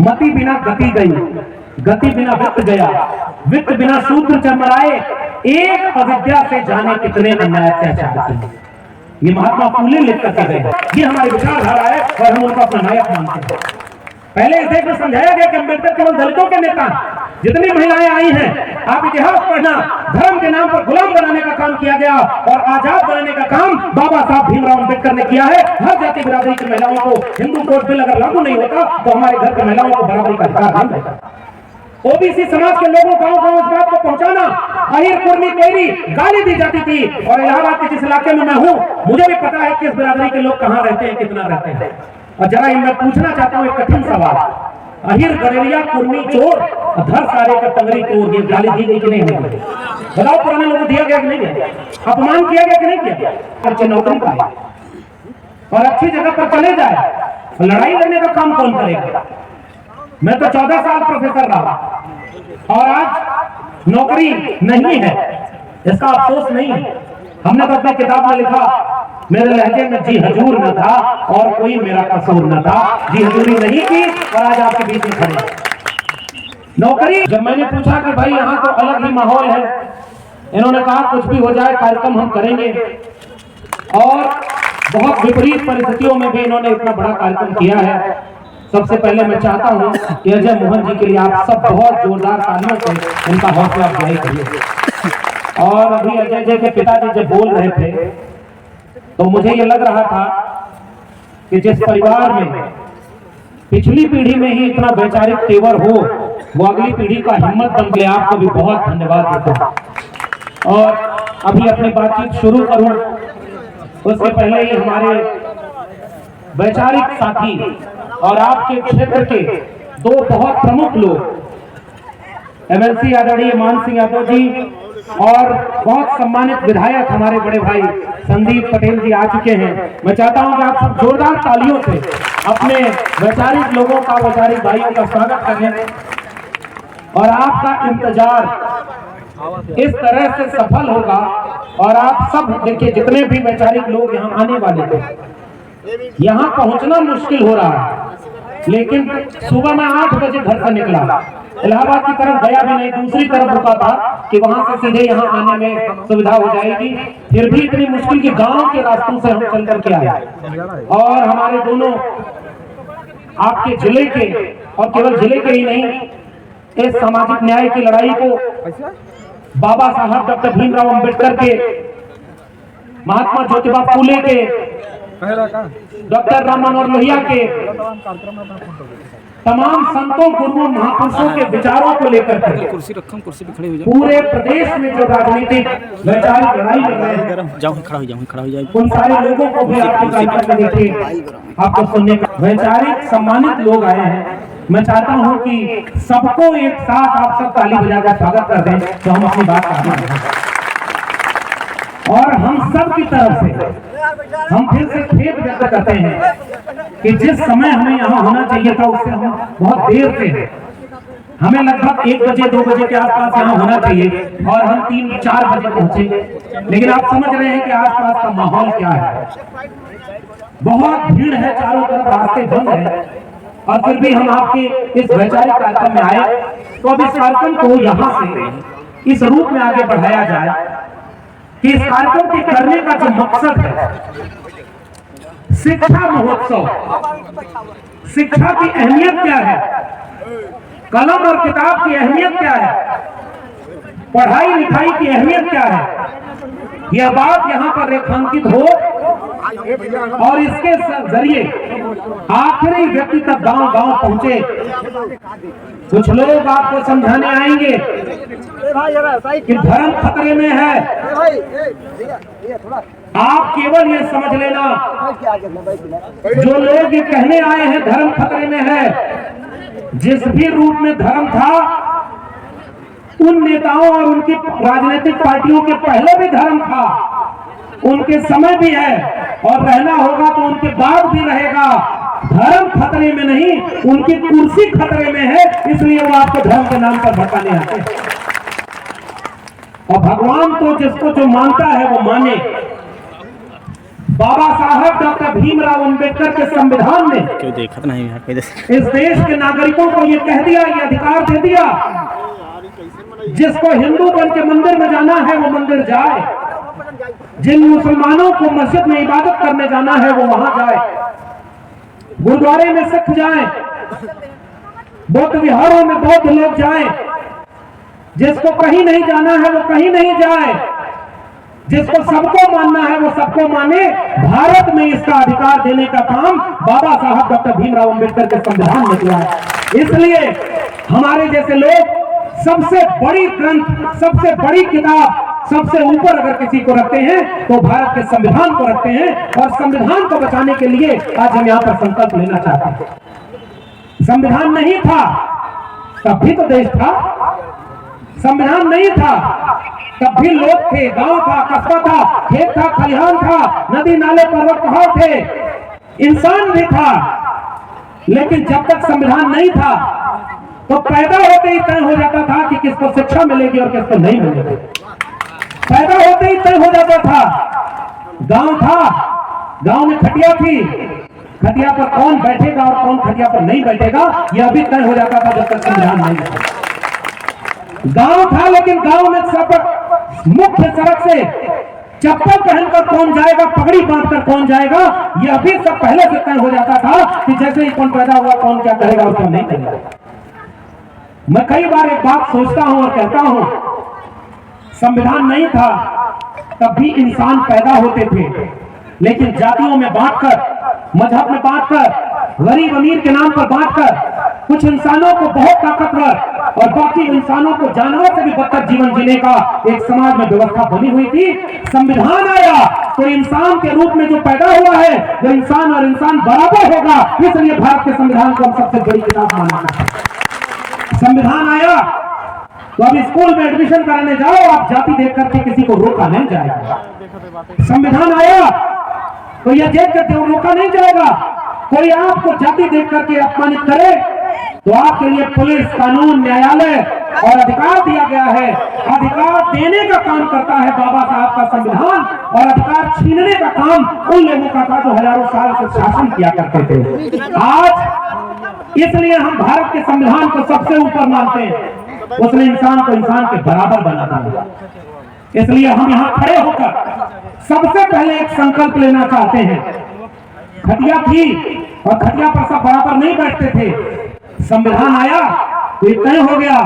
मति बिना गति गई, गति बिना वित्त गया, वित्त बिना शूद्र चरमराए, एक अविद्या से जाने कितने अन्याय अत्याचार किए। ये महात्मा फूले लिख करके गए। ये हमारी विचारधारा है और हम उनको अपना नायक मानते हैं। पहले इस देश में समझाया गया कि अम्बेडकर केवल दलितों के नेता। जितनी महिलाएं आई हैं, आप इतिहास पढ़ना, धर्म के नाम पर गुलाम बनाने का काम किया गया और आजाद बनाने का काम बाबा साहब भीमराव अम्बेडकर ने किया है। हर जाति बिरादरी की महिलाओं को हिंदू कोड बिल अगर लागू नहीं होता तो हमारे घर की महिलाओं को बराबरी का अधिकार नहीं मिलता। ओबीसी समाज के लोगों गांव गांव इस बात को पहुंचाना, अहिर कुर्मी तेरी गाली दी जाती थी। और इलाहाबाद के जिस इलाके में मैं हूं, मुझे भी पता है कि इस बिरादरी के लोग कहां रहते हैं, कितना रहते हैं। और जरा मैं पूछना चाहता हूं एक कठिन सवाल, अहिर गडेरिया कुर्मी चोर धर सारे का टंगरी तोड़, ये गाली दी गई कि नहीं हुई? बताओ, पुराने लोगों को दिया गया कि नहीं दिया? अपमान किया गया कि नहीं किया? अच्छे नौकरी पाए और अच्छी जगह पर चले जाए, लड़ाई लड़ने का काम कौन करेगा? मैं तो 14 साल प्रोफेसर रहा और आज नौकरी नहीं है, इसका अफसोस नहीं है। हमने तो अपनी किताब में लिखा, मेरे लहजे में जी हजूर न था और कोई मेरा कसूर न था, जी हजूरी नहीं की और आज आपके बीच में खड़े। नौकरी, जब मैंने पूछा कि भाई यहाँ तो अलग ही माहौल है, इन्होंने कहा कुछ भी हो जाए कार्यक्रम हम करेंगे। और बहुत विपरीत परिस्थितियों में भी इन्होंने इतना बड़ा कार्यक्रम किया है। सबसे पहले मैं चाहता हूं कि अजय मोहन जी के लिए आप सब बहुत जोरदार तालियों से उनका हौसला अफजाई करिए। और अभी अजय जी के पिताजी जब बोल रहे थे तो मुझे ये लग रहा था कि जिस परिवार में पिछली पीढ़ी में ही इतना वैचारिक तेवर हो, वो अगली पीढ़ी का हिम्मत बन गया। आपको भी बहुत धन्यवाद देता हूं। और अभी अपनी बातचीत शुरू करूं उसके पहले ही हमारे वैचारिक साथी और आपके क्षेत्र के दो बहुत प्रमुख लोग, एमएलसी आदरणीय मान सिंह यादव जी और बहुत सम्मानित विधायक हमारे बड़े भाई संदीप पटेल जी आ चुके हैं। मैं चाहता हूं कि आप सब जोरदार तालियों से अपने वैचारिक लोगों का, वैचारिक भाइयों का स्वागत करें। और आपका इंतजार इस तरह से सफल होगा। और आप सब देखिए, जितने भी वैचारिक लोग यहाँ आने वाले थे, यहाँ पहुंचना मुश्किल हो रहा है, लेकिन सुबह मैं 8 बजे घर से निकला, इलाहाबाद की तरफ गया भी नहीं, दूसरी तरफ रुका था कि वहां से सीधे यहाँ आने में सुविधा हो जाएगी। फिर भी इतनी मुश्किल की गांव के रास्तों से हम चल करके आए। और हमारे दोनों आपके जिले के, और केवल जिले के ही नहीं, इस सामाजिक न्याय की लड़ाई को बाबा साहब डॉक्टर भीमराव अम्बेडकर के, महात्मा ज्योतिबा फूले के, डॉक्टर राम मनोहर लोहिया के, तमाम संतों, गुरुओं, महापुरुषों के विचारों को लेकर के पूरे प्रदेश में जो राजनीतिक वैचारिक लड़ाई लड़ रहे हैं, उन सारे लोगों को भी आपके कार्यक्रम में देखिए, आपको सुनने का वैचारिक सम्मानित लोग आए हैं। मैं चाहता हूं कि सबको एक साथ आप सब ताली बजाकर स्वागत कर दें तो हम अपनी बात आगे बढ़ें। और हम सब की तरफ से हम फिर से खेद व्यक्त करते हैं कि जिस समय हमें यहाँ होना चाहिए था उससे हम बहुत देर से हैं। हमें लगभग 1 बजे 2 बजे के आसपास यहाँ होना चाहिए और हम 3-4 बजे पहुंचे। लेकिन आप समझ रहे हैं कि आसपास का माहौल क्या है, बहुत भीड़ है, चारों तरफ रास्ते बंद है। और फिर भी हम आपके इस वैचारिक कार्यक्रम में आए। तो अब इस कार्यक्रम को यहाँ से इस रूप में आगे बढ़ाया जाए कि इस कार्यक्रम के करने का जो मकसद है, शिक्षा महोत्सव, शिक्षा की अहमियत क्या है, कलम और किताब की अहमियत क्या है, पढ़ाई लिखाई की अहमियत क्या है, यह बात यहाँ पर रेखांकित हो और इसके जरिए आखिरी व्यक्ति तक गांव गांव पहुंचे। कुछ लोग आपको समझाने आएंगे कि धर्म खतरे में है। आप केवल ये समझ लेना, जो लोग ये कहने आए हैं धर्म खतरे में है, जिस भी रूप में धर्म था उन नेताओं और उनकी राजनीतिक पार्टियों के पहले भी धर्म था, उनके समय भी है और रहना होगा तो उनके बाद भी रहेगा। धर्म खतरे में नहीं, उनकी कुर्सी खतरे में है, इसलिए वो आपको धर्म के नाम पर भटकाने आते हैं। और भगवान तो जिसको जो मानता है वो माने। बाबा साहब डॉक्टर भीमराव अंबेडकर के संविधान ने क्यों देखा नहीं है इस देश के नागरिकों को ये कह दिया, ये अधिकार दे दिया, जिसको हिंदू बन के मंदिर में जाना है वो मंदिर जाए, जिन मुसलमानों को मस्जिद में इबादत करने जाना है वो वहां जाए, गुरुद्वारे में सिख जाएं, बौद्ध विहारों में बौद्ध लोग जाएं, जिसको कहीं नहीं जाना है वो कहीं नहीं जाए, जिसको सबको मानना है वो सबको माने। भारत में इसका अधिकार देने का काम बाबा साहब डॉक्टर भीमराव अंबेडकर के संविधान में किया है। इसलिए हमारे जैसे लोग सबसे बड़ी ग्रंथ, सबसे बड़ी किताब, सबसे ऊपर अगर किसी को रखते हैं तो भारत के संविधान को रखते हैं, और संविधान को बचाने के लिए आज हम यहाँ पर संकल्प लेना चाहते हैं। संविधान नहीं था तब भी तो देश था, संविधान नहीं था तब भी लोग थे, गांव था, कस्बा था, खेत था, खलिहान था, नदी नाले पर्वत पहाड़ थे, इंसान भी था। लेकिन जब तक संविधान नहीं था तो पैदा होते ही तय हो जाता था कि किसको शिक्षा मिलेगी और किसको नहीं मिलेगी। पैदा होते ही तय हो जाता था। गांव था, गांव में खटिया थी, खटिया पर कौन बैठेगा और कौन खटिया पर नहीं बैठेगा यह भी तय हो जाता था जब तक संविधान नहीं था। गांव था लेकिन गांव में सब मुख्य सड़क से चप्पल पहनकर कौन जाएगा, पगड़ी बांधकर कौन जाएगा, यह भी सब पहले से तय हो जाता था कि जैसे ही कौन पैदा हुआ कौन क्या करेगा और क्या नहीं करेगा। मैं कई बार एक बात सोचता हूं और कहता हूं, संविधान नहीं था तब भी इंसान पैदा होते थे, लेकिन जातियों में बांटकर, मजहब में बांटकर, गरीब अमीर के नाम पर बांटकर कुछ इंसानों को बहुत ताकतवर और बाकी इंसानों को जानवर से भी बदतर जीवन जीने का एक समाज में व्यवस्था बनी हुई थी। संविधान आया तो इंसान के रूप में जो पैदा हुआ है वो इंसान और इंसान बराबर होगा, इसलिए भारत के संविधान को हम सबसे बड़ी किताब मानते हैं। संविधान आया तो अब स्कूल में एडमिशन कराने जाओ, आप जाति देख करके किसी को रोका नहीं जाएगा। संविधान आया तो यह देख करके रोका नहीं जाएगा। कोई आपको जाति देख करके अपमानित करे तो आपके लिए पुलिस, कानून, न्यायालय और अधिकार दिया गया है। अधिकार देने का काम करता है बाबा साहब का संविधान, और अधिकार छीनने का काम उन लोगों का था जो हजारों साल से शासन किया करते थे। आज इसलिए हम भारत के संविधान को सबसे ऊपर मानते हैं, उसने इंसान को इंसान के बराबर बना दिया। इसलिए हम यहाँ खड़े होकर सबसे पहले एक संकल्प लेना चाहते हैं। खटिया थी और खटिया पर सब बराबर नहीं बैठते थे। संविधान आया तो ये तय हो गया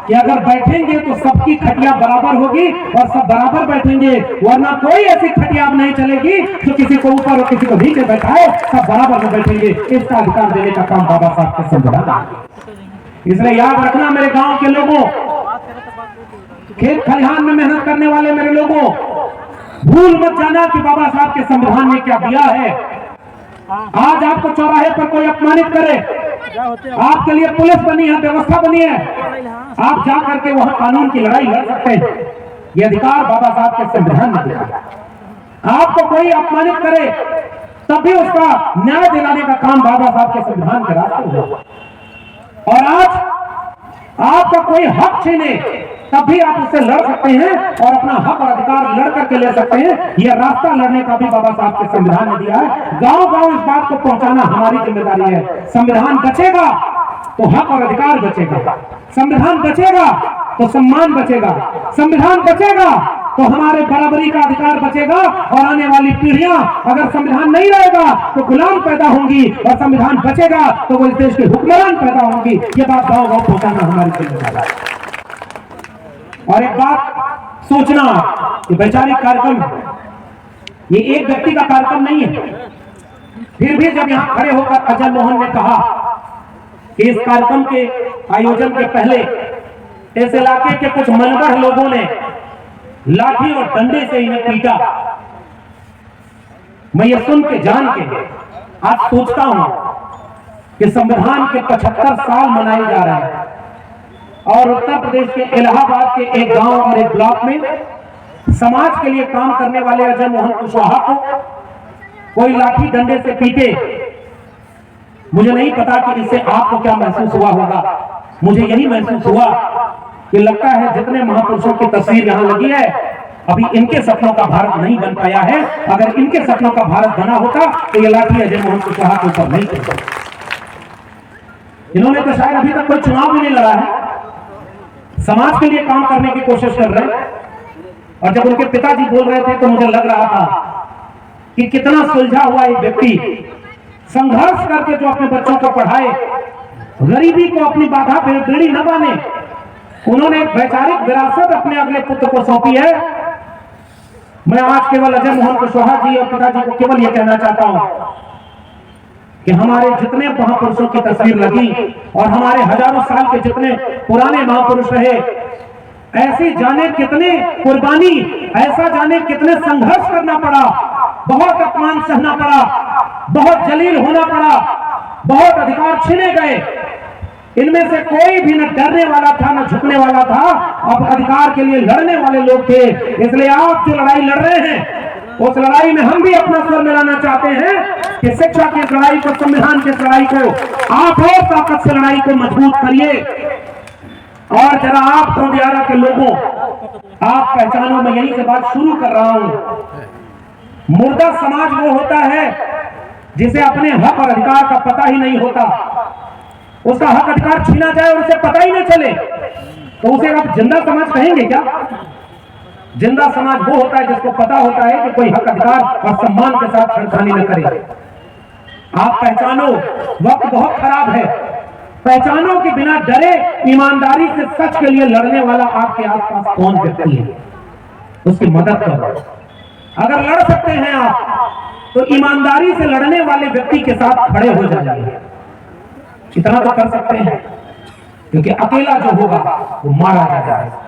कि अगर बैठेंगे तो सबकी खटिया बराबर होगी और सब बराबर बैठेंगे, वरना कोई ऐसी खटिया अब नहीं चलेगी जो किसी को ऊपर और किसी को नीचे बैठाए, सब बराबर में बैठेंगे। इसका अधिकार देने का काम बाबा साहब के संविधान। इसलिए याद रखना मेरे गांव के लोगों, खेत खलिहान में मेहनत करने वाले मेरे लोगों, भूल मत जाना कि बाबा साहब के संविधान ने क्या दिया है। आज आपको चौराहे पर कोई अपमानित करे, आपके लिए पुलिस बनी है, व्यवस्था बनी है, आप जा करके वहां कानून की लड़ाई लड़ सकते हैं। यह अधिकार बाबा साहब के संविधान ने दिया। आपको कोई अपमानित करे तब भी उसका न्याय दिलाने का काम बाबा साहब के संविधान के रास्ते हुआ। और आज आपका कोई हक छीने तब भी आप उससे लड़ सकते हैं और अपना हक और अधिकार लड़ करके ले सकते हैं। यह रास्ता लड़ने का भी बाबा साहब के संविधान ने दिया है। गांव गांव इस बात को पहुंचाना हमारी जिम्मेदारी है। संविधान बचेगा तो हक और अधिकार बचेगा, संविधान बचेगा तो सम्मान बचेगा, संविधान बचेगा तो हमारे बराबरी का अधिकार बचेगा। और आने वाली पीढ़ियां, अगर संविधान नहीं रहेगा तो गुलाम पैदा होंगी, और संविधान बचेगा तो वो इस देश के हुक्मरान पैदा होंगी। ये बात गांव गांव पहुंचाना हमारी जिम्मेदारी है। और एक बात सोचना, ये वैचारिक कार्यक्रम, ये एक व्यक्ति का कार्यक्रम नहीं है। फिर भी जब यहां खड़े होकर अजय मोहन ने कहा कि इस कार्यक्रम के आयोजन के पहले इस इलाके के कुछ मनगढ़ लोगों ने लाठी और डंडे से इन्हें पीटा, मैं ये सुन के जान के आज सोचता हूं कि संविधान के 75 साल मनाए जा रहे हैं, और उत्तर प्रदेश के इलाहाबाद के एक गांव और एक ब्लॉक में समाज के लिए काम करने वाले अजय मोहन कुशवाहा को कोई लाठी डंडे से पीटे। मुझे नहीं पता कि इससे आपको क्या महसूस हुआ होगा। मुझे यही महसूस हुआ कि लगता है जितने महापुरुषों की तस्वीर यहां लगी है अभी इनके सपनों का भारत नहीं बन पाया है। अगर इनके सपनों का भारत बना होता तो ये लाठी अजय मोहन कुशवाहा के ऊपर नहीं चलता। इन्होंने तो शायद अभी तक कोई चुनाव भी नहीं लड़ा है, समाज के लिए काम करने की कोशिश कर रहे हैं। और जब उनके पिताजी बोल रहे थे तो मुझे लग रहा था कि कितना सुलझा हुआ एक व्यक्ति संघर्ष करके जो अपने बच्चों को पढ़ाए, गरीबी को अपनी बाधा बेड़ी न बने, उन्होंने एक वैचारिक विरासत अपने अगले पुत्र को सौंपी है। मैं आज केवल अजय मोहन कुशवाहा जी और पिताजी को केवल यह कहना चाहता हूं कि हमारे जितने महापुरुषों की तस्वीर लगी और हमारे हजारों साल के जितने पुराने महापुरुष रहे, ऐसी जाने कितने कुर्बानी, ऐसा जाने कितने संघर्ष करना पड़ा, बहुत अपमान सहना पड़ा, बहुत जलील होना पड़ा, बहुत अधिकार छीने गए। इनमें से कोई भी न डरने वाला था न झुकने वाला था, अब अधिकार के लिए लड़ने वाले लोग थे। इसलिए आप जो लड़ाई लड़ रहे हैं, उस लड़ाई में हम भी अपना स्वर मिलाना चाहते हैं कि शिक्षा की लड़ाई को, संविधान की लड़ाई को आप और ताकत से लड़ाई को मजबूत करिए। और जरा आप दियारा के लोगों, आप पहचानो, मैं यहीं से बात शुरू कर रहा हूं। मुर्दा समाज वो होता है जिसे अपने हक और अधिकार का पता ही नहीं होता। उसका हक अधिकार छीना जाए और उसे पता ही नहीं चले तो उसे आप जिंदा समाज कहेंगे क्या? जिंदा समाज वो होता है जिसको पता होता है कि कोई हक अधिकार और सम्मान के साथ छेड़खानी न करे। आप पहचानो, वक्त बहुत खराब है। पहचानो कि बिना डरे ईमानदारी से सच के लिए लड़ने वाला आपके आसपास कौन व्यक्ति है, उसकी मदद करो। अगर लड़ सकते हैं आप तो ईमानदारी से लड़ने वाले व्यक्ति के साथ खड़े हो जाइए। इतना तो कर सकते हैं, क्योंकि अकेला जो होगा वो मारा जाएगा।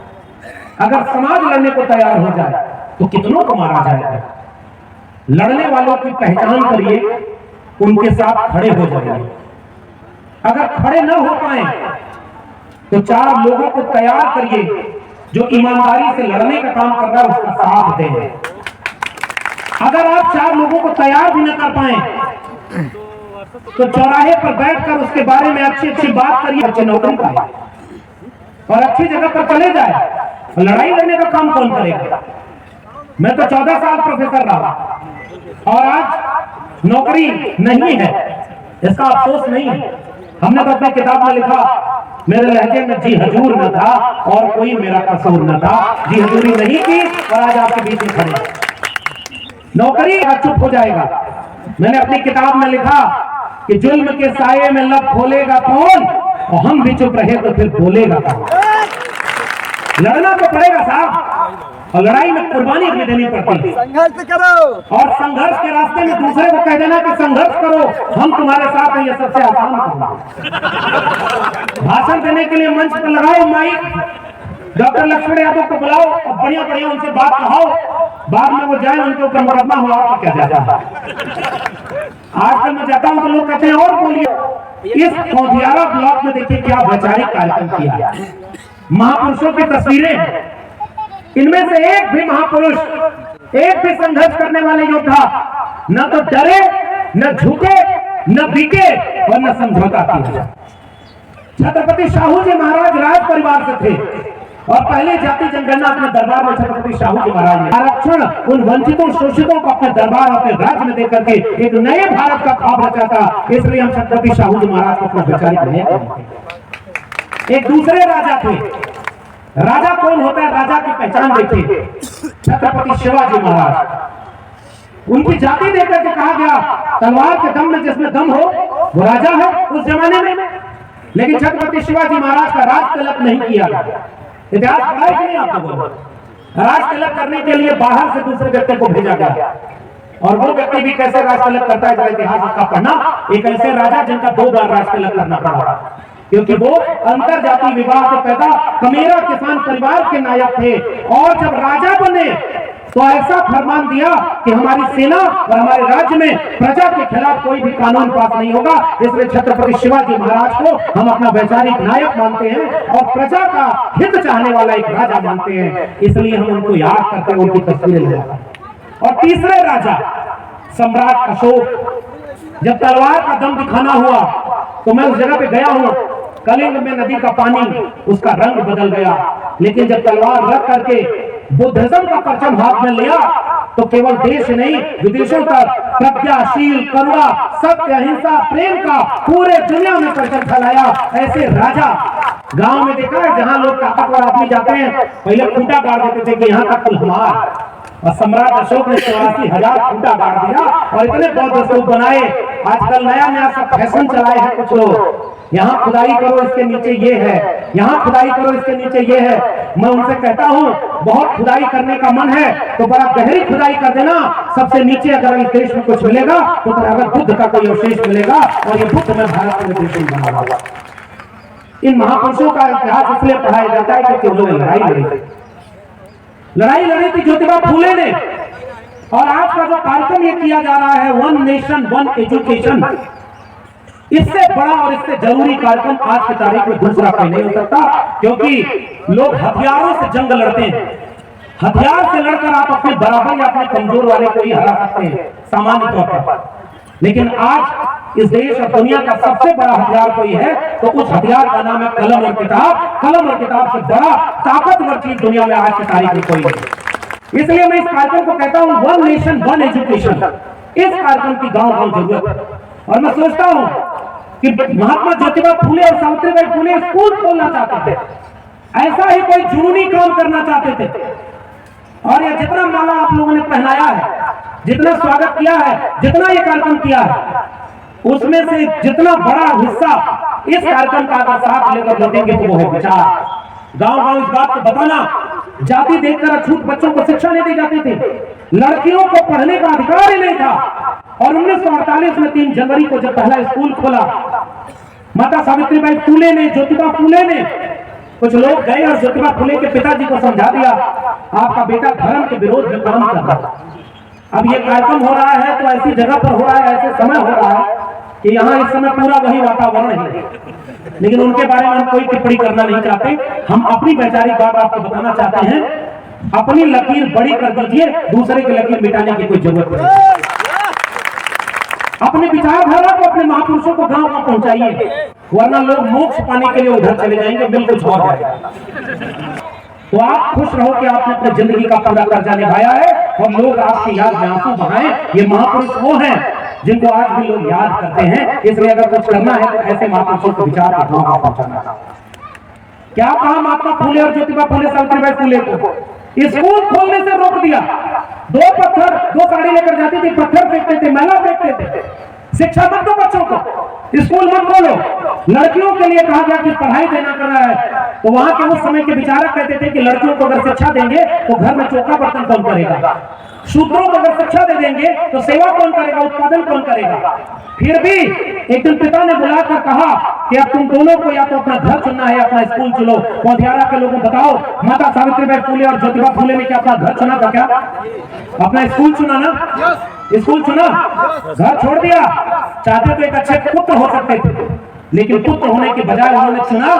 अगर समाज लड़ने को तैयार हो जाए तो कितनों को मारा जाएगा। लड़ने वालों की पहचान करिए, उनके साथ खड़े हो जाइए। अगर खड़े न हो पाए तो 4 लोगों को तैयार करिए जो ईमानदारी से लड़ने का काम कर रहा है, उसका साथ दें। अगर आप 4 लोगों को तैयार भी न कर पाए तो चौराहे पर बैठकर उसके बारे में अच्छी अच्छी बात करिए, अच्छे नौकरी पाए और अच्छी जगह पर चले जाए। लड़ाई लड़ने का काम कौन करेगा? मैं तो 14 साल प्रोफेसर रहा और आज नौकरी नहीं है, इसका अफसोस नहीं है। हमने तो अपनी किताब में लिखा, मेरे लहजे में जी हजूर न था और कोई मेरा कसूर न था। जी हजूरी नहीं की और आज आपके बीच में खड़े। नौकरी आज चुप हो जाएगा। मैंने अपनी किताब में लिखा कि जुल्म के साये में लब खोलेगा कौन, और हम भी चुप रहे तो फिर बोलेगा कौन। लड़ना तो पड़ेगा साहब, और लड़ाई में कुर्बानी भी देनी पड़ती है। संघर्ष करो और संघर्ष के रास्ते में दूसरे को कह देना कि संघर्ष करो, हम तुम्हारे साथ हैं, ये सबसे आसान काम है। भाषण देने के लिए मंच पर लगाओ माइक, डॉक्टर लक्ष्मण यादव को बुलाओ और बढ़िया बढ़िया उनसे बात कहाओ, बाद में वो जाए, उनके ऊपर मुकदमा हुआ तो क्या जाता है। आजकल मैं जाता हूं तो लोग कहते हैं और बोलिए। इस कोदियारा ब्लॉक में देखिए क्या वैचारिक कार्यक्रम किया, महापुरुषों की तस्वीरें हैं। इनमें से एक भी महापुरुष, एक भी संघर्ष करने वाले योद्धा न तो डरे, न झुके, न बिके और न समझौता किया। छत्रपति शाहू जी महाराज राज परिवार से थे और पहले जाति जनगणना अपने दरबार में छत्रपति शाहू जी महाराज ने आरक्षण उन वंचितों शोषितों को अपने दरबार, अपने राज्य में देकर के एक नए भारत का ख्वाब रचा था। इसलिए हम छत्रपति शाहू जी महाराज को अपना वैचारिक नहीं। एक दूसरे राजा थे। राजा कौन होता है? राजा की पहचान देखिए, छत्रपति शिवाजी महाराज। उनकी जाति देकर के कहा गया तलवार के दम में जिसमें दम हो वो राजा है उस जमाने में। लेकिन छत्रपति शिवाजी महाराज का राज तिलक नहीं किया गया। इतिहास पढ़ा है कि नहीं आप लोगों ने? राज तिलक करने के लिए बाहर से दूसरे व्यक्ति को भेजा गया, और वो व्यक्ति भी कैसे राज तिलक करता है, इतिहास उसका पढ़ना। एक ऐसे राजा जिनका 2 बार राज तिलक करना पड़ा, क्योंकि वो अंतर जाति विवाह से पैदा कमेरा किसान परिवार के नायक थे। और जब राजा बने तो ऐसा फरमान दिया कि हमारी सेना और हमारे राज्य में प्रजा के खिलाफ कोई भी कानून पास नहीं होगा। इसलिए छत्रपति शिवाजी महाराज को हम अपना वैचारिक नायक मानते हैं और प्रजा का हित चाहने वाला एक राजा मानते हैं। इसलिए हम उनको याद करते हैं, उनकी तस्वीरें लेते हैं। और तीसरे राजा सम्राट अशोक, जब तलवार का दम दिखाना हुआ तो मैं उस जगह पे गया हूं। कलिंग में नदी का पानी, उसका रंग बदल गया, लेकिन जब तलवार रख करके बुद्धिज्म का परचम हाथ में लिया तो केवल देश नहीं विदेशों तक प्रज्ञाशील, करुणा, सत्य, अहिंसा, प्रेम का पूरे दुनिया में परचम फैलाया। ऐसे राजा गांव में देखा है जहां लोग ताकतवर आदमी जाते हैं, पहले खूंटा गाड़ देते थे कि यहाँ का कुल हमारा, और सम्राट अशोक ने 84,000 खूंटा गाड़ दिया और इतने बौद्ध स्तूप बनाए। आजकल नया नया सब फैशन चलाए हैं कुछ लोग, यहाँ खुदाई करो इसके नीचे ये है, यहाँ खुदाई करो इसके नीचे ये है। मैं उनसे कहता हूँ बहुत खुदाई करने का मन है तो बड़ा गहरी खुदाई कर देना, सबसे नीचे अगर इस देश में कुछ मिलेगा तो अगर बुद्ध का कोई अवशेष मिलेगा और ये बुद्ध में भारत में देश में बना हुआ। इन महापुरुषों का इतिहास इसलिए पढ़ाया जाता है क्योंकि उन्होंने लड़ाई लड़ी थी ज्योतिबा फूले ने। और आज का जो कार्यक्रम ये किया जा रहा है वन नेशन वन एजुकेशन, इससे बड़ा और इससे जरूरी कार्यक्रम आज की तारीख में दूसरा कोई नहीं हो सकता, क्योंकि लोग हथियारों से जंग लड़ते हैं। हथियार से लड़कर आप अपने बराबर या अपने कमजोर वाले को ही हरा सकते हैं सामान्य तौर पर, लेकिन आज इस देश और दुनिया का सबसे बड़ा हथियार कोई है तो उस हथियार का नाम है कलम और किताब। कलम और किताब से बड़ा ताकतवर चीज दुनिया में आज की तारीख में कोई नहीं। इसलिए मैं इस कार्यक्रम को कहता हूं वन नेशन वन एजुकेशन। इस कार्यक्रम की गांव गांव जरूरत है और मैं सोचता हूं कि महात्मा ज्योतिबा फूले और सावित्रीबाई फूले स्कूल खोलना चाहते थे, ऐसा ही कोई जुनूनी काम करना चाहते थे। और ये जितना माला आप लोगों ने पहनाया है, जितना स्वागत किया है, जितना ये कार्यक्रम किया है, उसमें से जितना बड़ा हिस्सा इस कार्यक्रम का अगर साथ लेकर लौटेंगे तो वो है विचार। गांव गांव इस बात को बताना, जाति देखकर अछूत बच्चों को शिक्षा नहीं दी जाती थी, लड़कियों को पढ़ने का अधिकार ही नहीं था। और 1948 में 3 जनवरी को जब पहला स्कूल खोला, माता सावित्रीबाई फूले ने, ज्योतिबा फूले ने, कुछ लोग गए और ज्योतिबा फूले के पिताजी को समझा दिया आपका बेटा धर्म के विरोध में काम कर रहा है। अब ये कार्यक्रम हो रहा है तो ऐसी जगह पर हो रहा है, ऐसे समय हो रहा है कि यहाँ इस समय पूरा वही वातावरण है, लेकिन उनके बारे में हम कोई टिप्पणी करना नहीं चाहते। हम अपनी वैचारिक बात आपको बताना चाहते हैं। अपनी लकीर बड़ी कर दीजिए, दूसरे की लकीर मिटाने की कोई जरूरत नहीं। अपने विचारधारा को, अपने महापुरुषों को गांव गांव पहुंचाइए, वरना लोग मोक्ष पाने के लिए उधर चले जाएंगे, बिल्कुल छोड़ जाएगा। तो आप खुश रहो कि आपने अपनी जिंदगी का पूरा कर्जा निभाया है और लोग आपकी याद में आंसू बहाएं। ये महापुरुष वो हैं जिनको आज भी लोग याद करते हैं। इसलिए अगर कुछ करना है तो ऐसे महापुरुषों को विचार के गांव गांव पहुंचाना। क्या कहा महात्मा फूले और ज्योतिबा फूले सावित्रीबाई फूले को? स्कूल खोलने से रोक दिया। 2 पत्थर, 2 साड़ी लेकर जाती थी, पत्थर फेंकते थे, मैला फेंकते थे। शिक्षा मत दो बच्चों को, स्कूल मत खोलो। लड़कियों के लिए कहा गया कि पढ़ाई देना कर रहा है, तो वहां के उस समय के विचारक कहते थे कि लड़कियों को अगर शिक्षा देंगे तो घर में चौका बर्तन कौन करेगा, शूद्रों को अगर शिक्षा दे देंगे तो सेवा कौन करेगा, उत्पादन कौन करेगा। फिर भी एक दिन पिता ने बुलाकर कहा कि अब तुम दोनों को या तो अपना घर चुनना है, अपना स्कूल चुनो। पौधियारा के लोगों बताओ, माता सावित्रीबाई फूले और ज्योतिबा फूले ने क्या अपना घर चुना था? क्या अपना स्कूल चुना ना? स्कूल चुना, घर छोड़ दिया। चाहते तो एक अच्छे पुत्र हो सकते थे, लेकिन पुत्र होने के बजाय उन्होंने चुना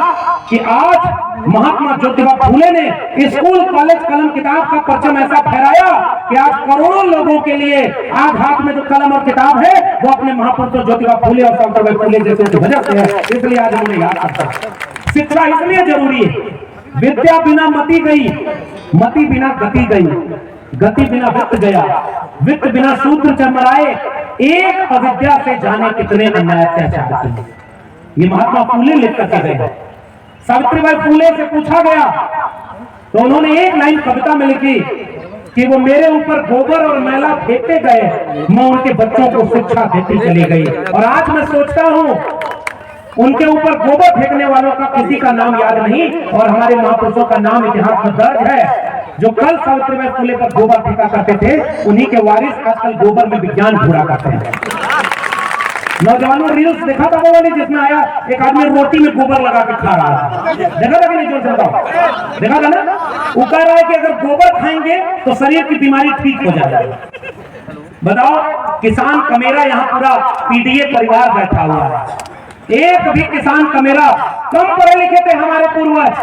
कि आज महात्मा ज्योतिबा फूले ने स्कूल, कॉलेज, कलम, किताब का परचम ऐसा फहराया कि आज करोड़ों लोगों के लिए आज हाथ में जो कलम और किताब है वो अपने महापुरुषों ज्योतिबा फूले और सावित्रीबाई फूले जैसे की वजह से है। इसलिए आज उन्हें याद करता है। शिक्षा इसलिए जरूरी है। विद्या बिना मति गई, मति बिना गति गई, गति बिना वित्त गया, वित्त बिना शूद्र चरमराए, एक अविद्या से जाने कितने अन्याय अत्याचार किए। ये महात्मा फूले लिख करके गए। सावित्रीबाई फूले से पूछा गया तो उन्होंने एक लाइन कविता में लिखी कि वो मेरे ऊपर गोबर और मैला फेंकते गए, मैं उनके बच्चों को शिक्षा देती चली गई। और आज मैं सोचता हूँ उनके ऊपर गोबर फेंकने वालों का किसी का नाम याद नहीं, और हमारे महापुरुषों का नाम इतिहास में दर्ज है। जो कल सावित्रीबाई फूले पर गोबर फेंका करते थे, उन्हीं के वारिस आजकल गोबर में विज्ञान ढूंढा करते हैं। नौजवानों रील्स देखा था वो वाली जिसमें आया एक आदमी रोटी में गोबर लगा के खा रहा था, देखा था कि नहीं? जोर से बताओ, देखा था ना? वो कह रहा है कि अगर गोबर खाएंगे तो शरीर की बीमारी ठीक हो जाएगी। बताओ, किसान कमेरा यहाँ पूरा पीडीए परिवार बैठा हुआ है, एक भी किसान कमेरा। कम पढ़े लिखे थे हमारे पूर्वज,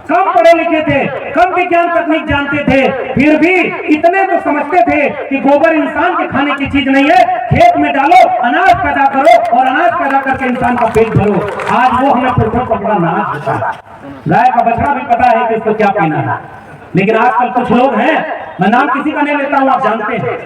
कम पढ़े लिखे थे, कम विज्ञान तकनीक जानते थे, फिर भी इतने तो समझते थे कि गोबर इंसान के खाने की चीज नहीं है। खेत में डालो, अनाज पैदा करो और अनाज पैदा करके इंसान का पेट भरो। आज वो हमें पुरखों का बड़ा नाज होता है। गाय का बछड़ा भी पता है कि इसको क्या पीना है, लेकिन आजकल कुछ लोग हैं, मैं नाम किसी का नहीं लेता हूं, आप जानते हैं,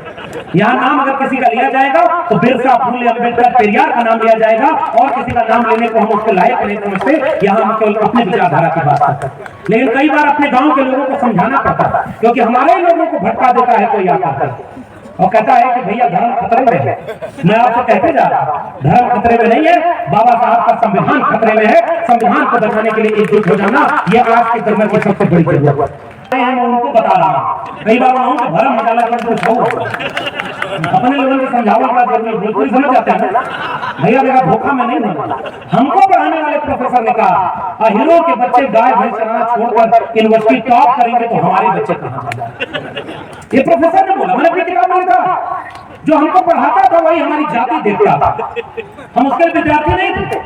यहाँ नाम अगर किसी का लिया जाएगा तो बिरसा, फूले, अम्बेडकर, पेरियार का नाम लिया जाएगा, और किसी का नाम लेने को हम उसके लायक नहीं समझते। यहाँ हम केवल अपने विचारधारा की बात करते हैं, लेकिन कई बार अपने गांव के लोगों को समझाना पड़ता है, क्योंकि हमारे लोगों को भटका देता है कोई आकर और कहता है कि भैया धर्म खतरे में है। मैं आपसे कहते जा रहा हूं, धर्म खतरे में नहीं है, बाबा साहब का संविधान खतरे में है। संविधान को बचाने के लिए एकजुट हो जाना, यह आज के दौर की सबसे बड़ी जरूरत है। मैं उनको बता रहा हूं, कई बार उनको भरम मसाला कर कुछ हो अपने लोगों को समझावा का जरूरी बिल्कुल समझ जाते हैं भैया, मेरा धोखा में नहीं होना। हमको पढ़ाने वाले प्रोफेसर ने कहा हीरो के बच्चे गाय भैंस चराना छोड़कर यूनिवर्सिटी टॉप करेंगे तो हमारे बच्चे कहां जाएंगे? ये प्रोफेसर ने बोला, मैंने अपनी किताब में लिखा। जो हमको पढ़ाता था वही हमारी जाति देखता था, हम उसके विद्यार्थी नहीं थे,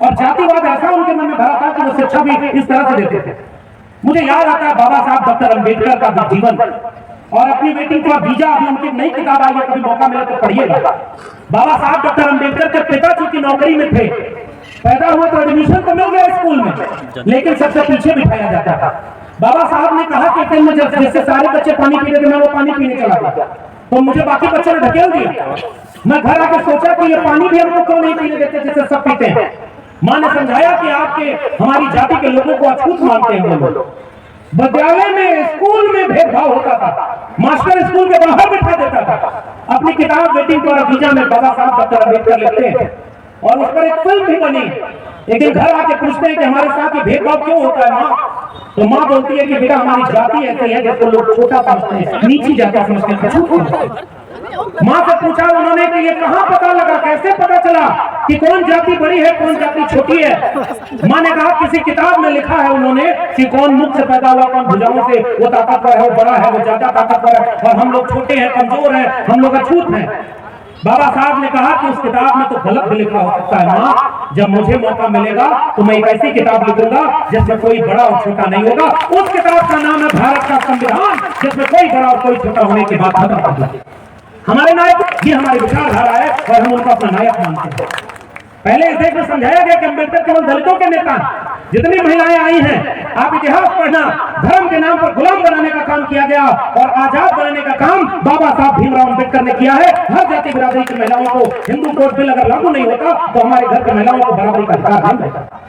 और जातिवाद ऐसा उनके मन में भरा था कि वो शिक्षा भी इस तरह से देते थे। मुझे याद आता है बाबा साहब डॉक्टर अम्बेडकर का जीवन, और अपनी बेटी को बीजा, अभी उनकी नई किताब आई है, कभी मौका मिले तो पढ़िएगा। बाबा साहब डॉक्टर अम्बेडकर के पिता चूंकि नौकरी में थे, पैदा हुए तो एडमिशन तो मिल गया स्कूल में, लेकिन सबसे पीछे बिठाया जाता था। बाबा साहब ने कहा कि दिन में जब जैसे सारे बच्चे पानी पीते थे, मैं वो पानी पीने चला गया, तो मुझे बाकी बच्चों ने धकेल दिया। मैं घर आकर सोचा कि ये पानी भी हमको क्यों नहीं पीने देते जैसे सब पीते हैं। माँ ने समझाया कि आपके हमारी जाति के लोगों को अछूत मानते हैं वो लोग। विद्यालय में, स्कूल में भेदभाव होता था, मास्टर स्कूल के बाहर बिठा देता था। अपनी किताब बेटी को बीजा में बाबा साहब डॉक्टर अम्बेडकर लिखते हैं, और उस पर एक फिल्म भी बनी। लेकिन घर आके पूछते हैं कि हमारे साथ ये भेदभाव क्यों होता है माँ, तो माँ बोलती है कि बेटा हमारी जाति ऐसी है जिसको लोग छोटा समझते हैं, नीची जाति समझते हैं। माँ से पूछा उन्होंने कि ये कहाँ पता लगा, कैसे पता चला कि कौन जाति बड़ी है कौन जाति छोटी है? माँ ने कहा किसी किताब में लिखा है उन्होंने कि कौन मुख से पैदा हुआ, कौन भुजाओं से, वो ताकतवर है, वो बड़ा है, वो ज्यादा ताकतवर है, और हम लोग छोटे हैं, कमजोर हैं, हम लोग अछूत हैं। बाबा साहब ने कहा कि उस किताब में तो गलत भी लिखा हो सकता है माँ, जब मुझे मौका मिलेगा तो मैं एक ऐसी किताब लिखूंगा जिसमें कोई बड़ा और छोटा नहीं होगा। उस किताब का नाम है भारत का संविधान, जिसमें कोई बड़ा और कोई छोटा होने की बात खत्म कर दी। हमारे नायक, ये हमारी विचारधारा है और हम उनको अपना नायक मानते हैं। पहले इस देश में समझाया गया कि अम्बेडकर केवल दलितों के नेता, जितनी महिलाएं आई हैं, आप इतिहास पढ़ना, धर्म के नाम पर गुलाम बनाने का काम किया गया और आजाद बनाने का काम बाबा साहब भीमराव अम्बेडकर ने किया है। हर जाति बिरादरी की महिलाओं को हिंदू कोड बिल अगर लागू नहीं होता तो हमारे घर की महिलाओं को बराबरी का अधिकार नहीं मिलता।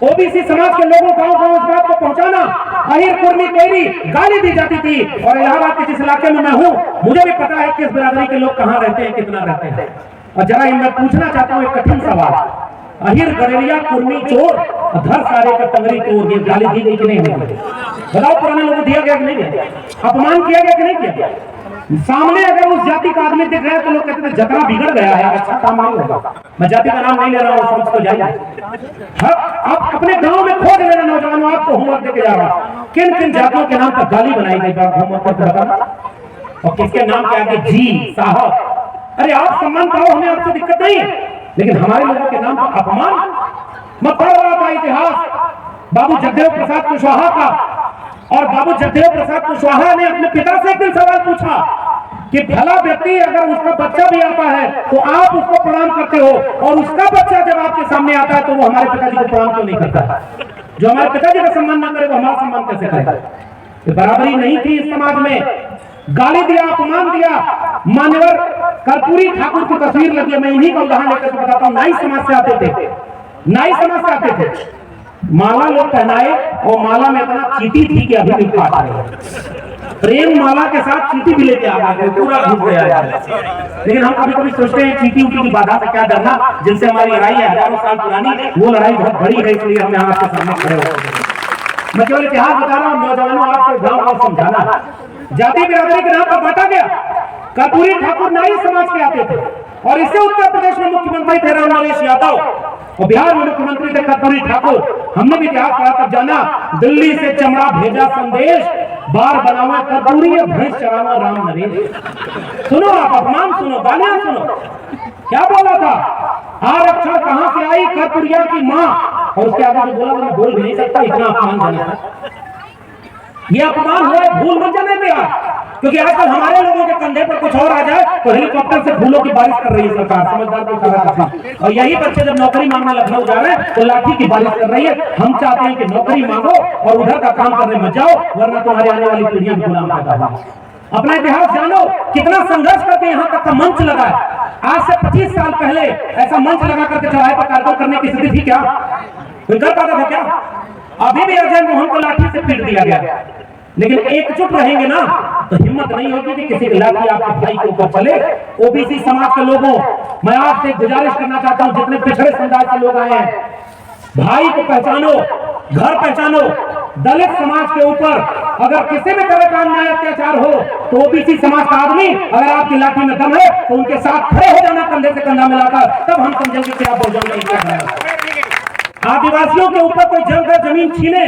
ओबीसी समाज के लोगों गांव इस बात को पहुंचाना, अहिर कुर्मी कोयरी गाली दी जाती थी, और इलाहाबाद के जिस इलाके में मैं हूं मुझे भी पता है किस बिरादरी के लोग कहां रहते हैं, कितना रहते हैं। और जरा मैं पूछना चाहता हूं एक कठिन सवाल, अहिर गरेरिया कुर्मी चोर धर सारे का टंगरी तोड़, ये गाली दी गई कि नहीं हुई? बताओ, पुराने लोगों को दिया गया कि नहीं दिया? अपमान किया गया कि नहीं किया? सामने अगर उस जाति का आदमी दिख रहा है तो लोग कहते हैं जतरा बिगड़ गया है, अच्छा काम नहीं होगा। मैं जाति का नाम नहीं ले रहा हूँ, समझ तो जाइए। आप अपने गांव में खोज लेना नौजवानों, आपको होमवर्क देके जा रहा हूँ, किन किन जातियों के नाम पर गाली बनाई गई, होमवर्क पर बताना, और किसके नाम के आगे जी साहब। अरे आप सम्मान पाओ, हमें आपसे दिक्कत नहीं है, लेकिन हमारे लोगों के नाम पर अपमान। मैं पढ़ रहा था इतिहास बाबू जगदेव प्रसाद कुशवाहा का, और बाबू जगदेव प्रसाद कुशवाहा ने अपने पिता से एक दिन सवाल पूछा कि भला व्यक्ति अगर उसका बच्चा भी आता है तो आप उसको प्रणाम करते हो, और उसका बच्चा जब आपके सामने आता है तो वो हमारे पिताजी को प्रणाम क्यों नहीं करता? जो हमारे पिताजी का सम्मान ना करे वो हमारा सम्मान कैसे करेगा? बराबरी नहीं थी इस समाज में, गाली दिया, अपमान दिया। मान्यवर कर्पूरी ठाकुर की तस्वीर लगी है, मैं इन्हीं का उदाहरण लेकर बताता हूँ। नाई समाज से आते थे, नाई समाज से आते थे, माला लोग पहनाए और माला में इतना चीटी थी कि अभी भी काट रहे हैं। प्रेम माला के साथ चीटी भी लेके आ गए, पूरा घुस गया है। लेकिन हम कभी कभी सोचते हैं चीटी उटी की बाधा से क्या डरना, जिनसे हमारी लड़ाई है हजारों साल पुरानी, वो लड़ाई बहुत बड़ी है, इसलिए हमें आपके सामने खड़े हो। मैं केवल इतिहास बता रहा हूँ, नौजवानों आपको गाँव को समझाना है। जाति बिरादरी के नाम पर बांटा गया। कर्पूरी ठाकुर नाई समाज के आते थे, और इससे उत्तर प्रदेश में मुख्यमंत्री थे राम नरेश यादव, और बिहार में मुख्यमंत्री थे कर्पूरी ठाकुर। हमने भी इतिहास पढ़ा तब जाना, दिल्ली से चमड़ा भेजा संदेश, बार बनावा कर्पूरी भैंस चरावा राम नरेश। सुनो आप, अपमान सुनो, गालियां सुनो, क्या बोला था? आरक्षण कहां से आई? कर्पूरिया की मां। और उसके आगे जो बोला मैं बोल भी नहीं सकता, इतना अपमान जाना। ये अपमान हुआ, भूल मत जाने दिया। क्योंकि आजकल हमारे लोगों के कंधे पर कुछ और आ जाए तो हेलीकॉप्टर से फूलों की बारिश कर रही है सरकार, समझदार को कहा। और यही बच्चे जब नौकरी मांगने लखनऊ जा रहे हैं तो लाठी की बारिश कर रही है। हम चाहते हैं कि नौकरी मांगो और उधर का काम करने मत जाओ, वरना तुम्हारी आने वाली पीढ़ियां गुलाम पैदा होगी। अपना इतिहास जानो, कितना संघर्ष करके यहाँ तक का मंच लगा है। आज से 25 साल पहले ऐसा मंच लगा करके चौराहे पर कार्यक्रम करने की स्थिति थी क्या? कोई कर पाता था क्या? अभी भी अजय मोहन को लाठी से पीट दिया गया, लेकिन एकजुट रहेंगे ना तो हिम्मत नहीं होगी कि किसी की लाठी आपके भाई के ऊपर चले। ओबीसी समाज के लोगों, मैं आपसे गुजारिश करना चाहता हूं, जितने पिछड़े समुदाय के लोग आए हैं, भाई को पहचानो, घर पहचानो। दलित समाज के ऊपर अगर किसी भी तरह का अन्याय अत्याचार हो तो ओबीसी समाज का आदमी अगर आपकी लाठी में दम है तो उनके साथ खड़े हो जाना, कंधे से कंधा मिलाकर, तब हम समझेंगे कि आप बहुजन नहीं कर रहे हैं। आदिवासियों के ऊपर कोई जलकर जमीन छीने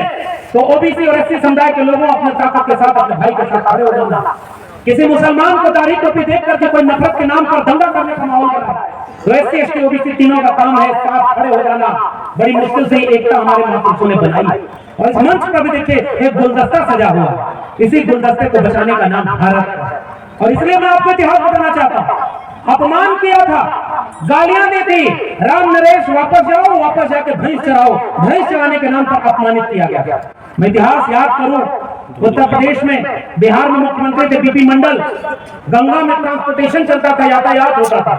तो ओबीसी और एससी समुदाय के लोगों अपने ताकत के साथ अपने भाई के साथ खड़े हो जाना। किसी मुसलमान को दाढ़ी टोपी देख करके कोई नफरत के नाम पर दंगा करने का माहौल बना तो एससी एसटी ओबीसी तीनों का काम है साथ खड़े हो जाना। बड़ी मुश्किल से एकता हमारे महापुरुषों ने बनाई और इस मंच पर भी देखिए एक गुलदस्ता सजा हुआ, इसी गुलदस्ते को बचाने का नाम भारत है। और इसलिए मैं आपको इतिहास बताना चाहता हूं, अपमान किया था, गालियां दी थी, राम नरेश वापस जाओ, वापस जाके भैंस चराओ, भैंस चराने के नाम पर अपमानित किया गया। मैं इतिहास याद करूं, उत्तर प्रदेश में, बिहार में मुख्यमंत्री थे बीपी मंडल, गंगा में ट्रांसपोर्टेशन चलता था, यातायात होता था,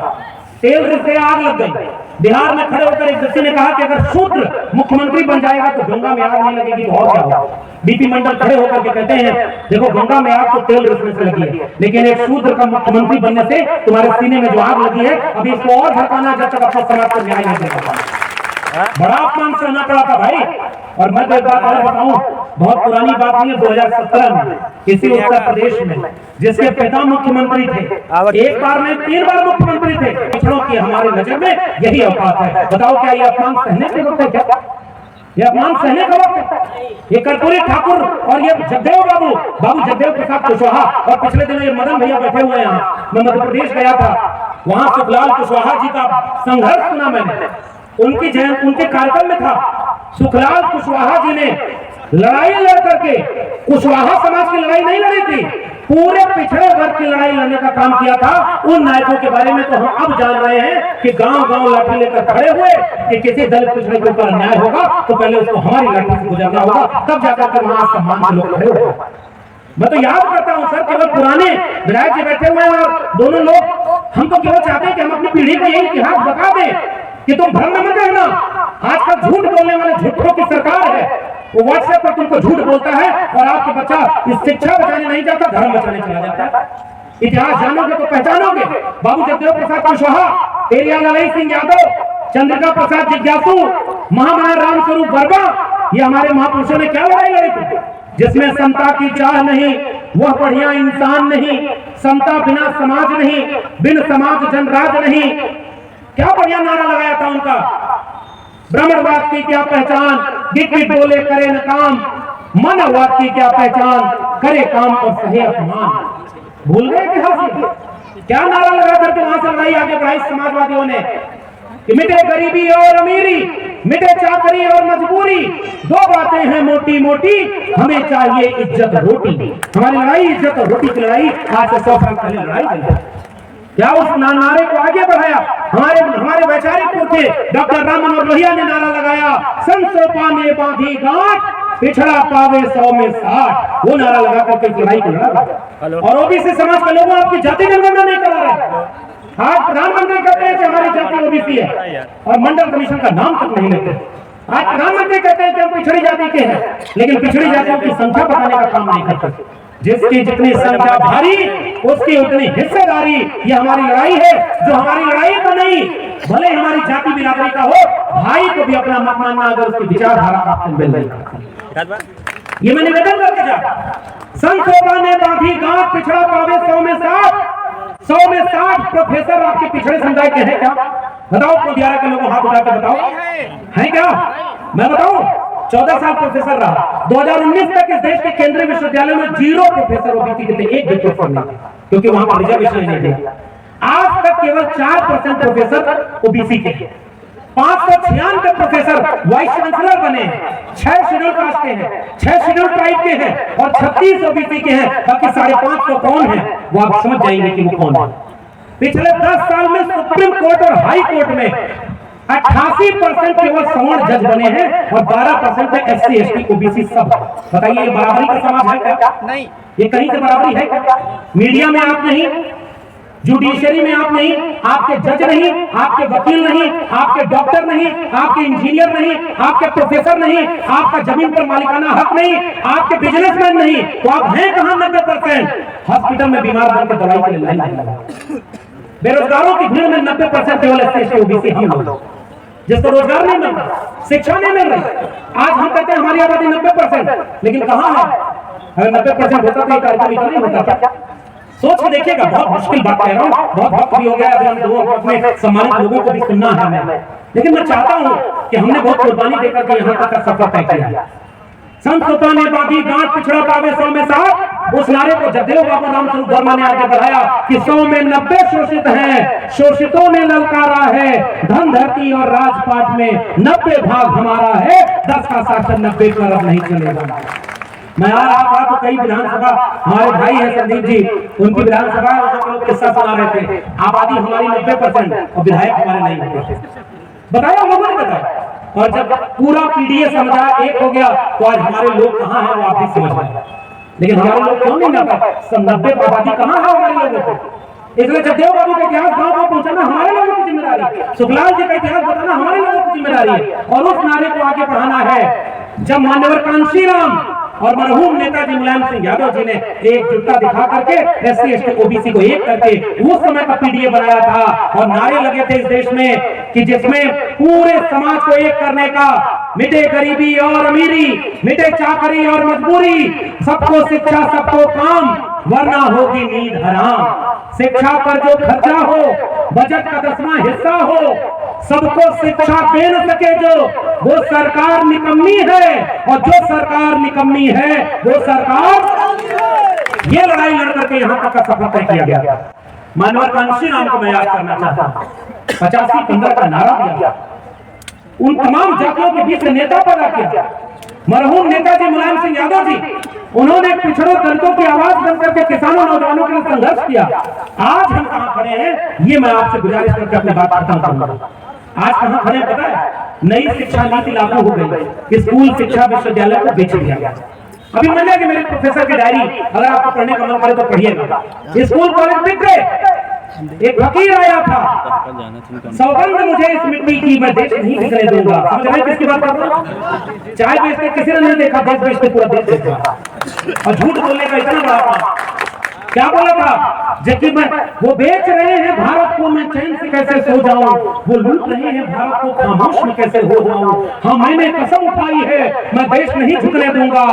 तेल रिश्ते आग लग गई। बिहार में खड़े होकर एक व्यक्ति ने कहा कि अगर शूद्र मुख्यमंत्री बन जाएगा तो गंगा में आग नहीं लगेगी तो और क्या होगा। बीपी मंडल खड़े होकर के कहते हैं देखो गंगा में आग तो तेल रिश्ते से लगी है, लेकिन एक शूद्र का मुख्यमंत्री बनने से तुम्हारे सीने में जो आग लगी है अभी इसको और भड़काना जब तक अपने समाज को न्याय नहीं दे पाता। बड़ा अपमान सहना पड़ा था भाई। और मैं तो एक बात और बताऊं, बहुत पुरानी बात नहीं है, 2017 में किसी उत्तर प्रदेश में जिसके पिता मुख्यमंत्री थे, एक बार नहीं 3 बार मुख्यमंत्री थे, पिछड़ों की हमारे नजर में यही औकात है। बताओ क्या ये अपमान सहने के वक्त है? क्या ये अपमान सहने का वक्त है? ये कर्पूरी ठाकुर और ये जगदेव बाबू जगदेव प्रसाद कुशवाहा, और पिछले दिनों ये मदन भैया बैठे हुए हैं यहाँ। मैं मध्य प्रदेश गया था, वहां सुखलाल कुशवाहा जी का संघर्ष सुना मैंने, उनके कार्यक्रम में था। सुखलाल कुशवाहा जी ने लड़ाई लड़ करके कुशवाहा समाज की लड़ाई नहीं लड़ी थी, पूरे पिछड़े वर्ग की लड़ाई लड़ने का काम किया था। उन नायकों के बारे में तो हम अब जान रहे हैं कि गांव-गांव लाठी लेकर खड़े हुए कि किसी दलित पिछड़े के ऊपर अन्याय होगा तो पहले उसको हमारी लाठी से गुजरना होगा, तब जाकर के वहां सम्मान से लोग खड़े होगा। मैं तो याद करता हूं सर, केवल पुराने विधायक जी बैठे हुए हैं और दोनों लोग, हम तो केवल चाहते हैं कि हम अपनी पीढ़ी को यही इतिहास बता दें कि तुम भ्रम में मत रहना। आजकल झूठ बोलने वाले झूठों की सरकार है, वो व्हाट्सएप पर तुमको झूठ बोलता है और आपके बच्चा इस शिक्षा बचाने नहीं जाता, धर्म बचाने चला जाता है। इतिहास जानोगे तो पहचानोगे। बाबू जगदेव प्रसाद कुशवाहा, पेरियार ललाई सिंह यादव, चंद्रिका प्रसाद जिज्ञासु, महामना राम स्वरूप वर्मा, ये हमारे महापुरुषों ने क्या लड़ाई लड़ी थी? जिसमें समता की चाह नहीं, वह बढ़िया इंसान नहीं, समता बिना समाज नहीं, बिन समाज जनराज नहीं। क्या बढ़िया नारा लगाया था उनका। ब्राह्मणवाद की क्या पहचान, गिट गिट बोले करे न काम, मानववाद की क्या पहचान, करे काम और सहे अपमान। भूल गए इतिहास? क्या नारा लगा करके वहां से लड़ाई आगे बढ़ाई समाजवादियों ने कि मिटे गरीबी और अमीरी, मिटे चाकरी और मजबूरी, दो बातें हैं मोटी मोटी, हमें चाहिए इज्जत रोटी। हमारी लड़ाई इज्जत और रोटी की लड़ाई आज से 100 साल पहले लड़ाई गई। क्या उस नारे को आगे बढ़ाया? हमारे वैचारिक थे डॉक्टर राम मनोहर लोहिया ने नारा लगाया, संसोपा ने बांधी गांठ, पिछड़ा पावे 100 में 60। वो नारा लगा करके लड़ाई को लड़ा। और ओबीसी समाज के लोगों आपकी जाति जनगणना नहीं करा रहे। आज प्रधानमंत्री कहते हैं कि हमारी जाति ओबीसी है और मंडल कमीशन का नाम तक नहीं लेते। आज प्रधानमंत्री कहते हैं कि हम पिछड़ी जाति के हैं, लेकिन पिछड़ी जातियों की संख्या बताने का काम नहीं करते। जिसकी जितनी संख्या भारी उसकी उतनी हिस्सेदारी। ये हमारी लड़ाई है, जो हमारी लड़ाई तो नहीं, भले हमारी जाति बिरादरी का हो, भाई को भी अपना मत मानना अगर उसकी विचारधारा आपसे मिल रही। ये मैं निवेदन करके जा, संसोपा ने बांधी गांठ, पिछड़ा पावे 100 में 60। 100 में 60 प्रोफेसर आपके पिछड़े समुदाय के हैं क्या? बताओ, कोडियारा के लोगों हाथ उठा के बताओ, है क्या? मैं बताऊं, 14 साल प्रोफेसर रहा। 2019 तक इस देश के केंद्रीय विश्वविद्यालय में 0 प्रोफेसर ओबीसी के थे, एक भी प्रोफेसर नहीं, क्योंकि वहां पर रिजर्वेशन नहीं दिया। आज तक केवल 4% प्रोफेसर ओबीसी के हैं 596 प्रोफेसर वाइस चांसलर बने हैं, 6 शेड्यूल कास्ट के हैं, 6 शेड्यूल ट्राइब के हैं और 36 ओबीसी के हैं। बाकी 550 कौन है वो आप समझ जाएंगे कि वो कौन है। पिछले 10 साल में सुप्रीम कोर्ट और हाई कोर्ट में 88% केवल सवर्ण जज बने हैं और 12% में SC ST OBC सब। बताइए ये बराबरी का समाज है क्या? नहीं। ये कहीं से बराबरी है क्या? मीडिया में आप नहीं, जुडिशरी में आप नहीं, आपके जज नहीं, आपके वकील नहीं, आपके डॉक्टर नहीं, आपके इंजीनियर नहीं, आपके प्रोफेसर नहीं, आपका जमीन पर मालिकाना हक नहीं, आपके बिजनेसमैन नहीं, तो आप हैं कहां 90%? हॉस्पिटल में बीमार बनकर दवाई के लिए लाइन लगा। बेरोजगारों की भीड़ में 90% केवल SC ST OBC हम लोग, जिसको रोजगार नहीं मिल रहा, शिक्षा नहीं मिल रही। आज हम कहते हैं हमारी आबादी 90%, लेकिन कहां है? अगर 90% होता तो ये कार्यक्रम नहीं होता क्या? सोच के देखिएगा, बहुत मुश्किल बात कह रहा हूँ, बहुत वक्त भी हो गया, अभी हम लोगों को अपने सम्मानित लोगों को भी सुनना है हमें, लेकिन मैं चाहता हूँ कि हमने बहुत कुर्बानी देकर के यहाँ तक का सफर तय किया। संत सुता ने बांधी गांठ पिछड़ा पावे 100 में 60, उस नारे को जगदेव बाबू रामस्वरूप वर्मा ने आगे बढ़ाया कि 100 में 90 शोषित हैं, शोषितों ने ललकारा है, धन धरती और राजपाट में 90 भाग हमारा है, 10 का शासन 90 पर अब नहीं चलेगा। मैं आ रहा था तो कई विधानसभा, हमारे भाई हैं संदीप जी, उनकी विधानसभा लोग किस्सा सुना रहे थे, आबादी हमारी 90% और विधायक हमारे नहीं होते। बताया लोगों ने बताया, और जब पूरा पीडीए समझा एक हो गया तो आज हमारे लोग कहाँ हैं वो आप भी समझ रहे। लेकिन हमारे लोग क्यों नहीं जाता? 90 आबादी कहाँ है हमारे लोगों को? इसलिए जगदेव बाबू का इतिहास गांव में पहुंचाना हमारे लोगों की जिम्मेदारी है, सुखलाल जी का इतिहास बताना हमारे लोगों की जिम्मेदारी है, और उस नारे को आगे बढ़ाना है। जब मान्यवर कांशीराम और मरहूम नेताजी मुलायम सिंह यादव जी ने एकजुटता दिखा करके SC ST OBC को एक करके उस समय का पीडीए बनाया था, और नारे लगे थे इस देश में कि जिसमें पूरे समाज को एक करने का, मिटे गरीबी और अमीरी, मिटे चाकरी और मजबूरी, सबको शिक्षा सबको काम, वरना होगी नींद हराम। शिक्षा पर जो खर्चा हो बजट का 10वां हिस्सा हो, सबको शिक्षा दे न सके जो, वो सरकार निकम्मी है, और जो सरकार निकम्मी है वो सरकार। ये लड़ाई लड़ करके यहाँ तक का सफर तय किया गया। मानवर कांशीराम को मैं याद करना चाहता हूँ, 85-15 का नारा दिया, उन तमाम जातियों के बीच नेता पैदा किया। मरहूम नेताजी मुलायम सिंह यादव जी, उन्होंने पिछड़ों दलितों की आवाज बन करके किसानों नौजवानों के लिए संघर्ष किया। आज हम कहां खड़े हैं, ये मैं आपसे गुजारिश करके अपनी बात खत्म करूंगा। आज कहां खड़े पता है? नई शिक्षा नीति लागू हो गई, स्कूल शिक्षा विश्वविद्यालय को बेच दिया गया। अभी मिल जाएगी मेरे प्रोफेसर की डायरी, अगर आपको पढ़ने का मन करे तो पढ़िएगा। स्कूल कॉलेज बिक गए। एक फकीर आया था, सौगंध मुझे इस मिट्टी की, मैं देश नहीं बिकने दूंगा। समझ रहे किसकी बात कर रहा हूं? चाय बेचते किसी ने नहीं देखा, देश बेचते पूरा देश देखा। और झूठ बोलने का इतना बड़ा काम, क्या बोला था? जबकि मैं, वो बेच रहे हैं भारत को, मैं चैन से कैसे सो जाऊं, वो लूट रहे हैं भारत को, खामोश में कैसे हो जाऊं। हाँ, मैंने कसम उठाई है, मैं देश नहीं झुकने दूंगा,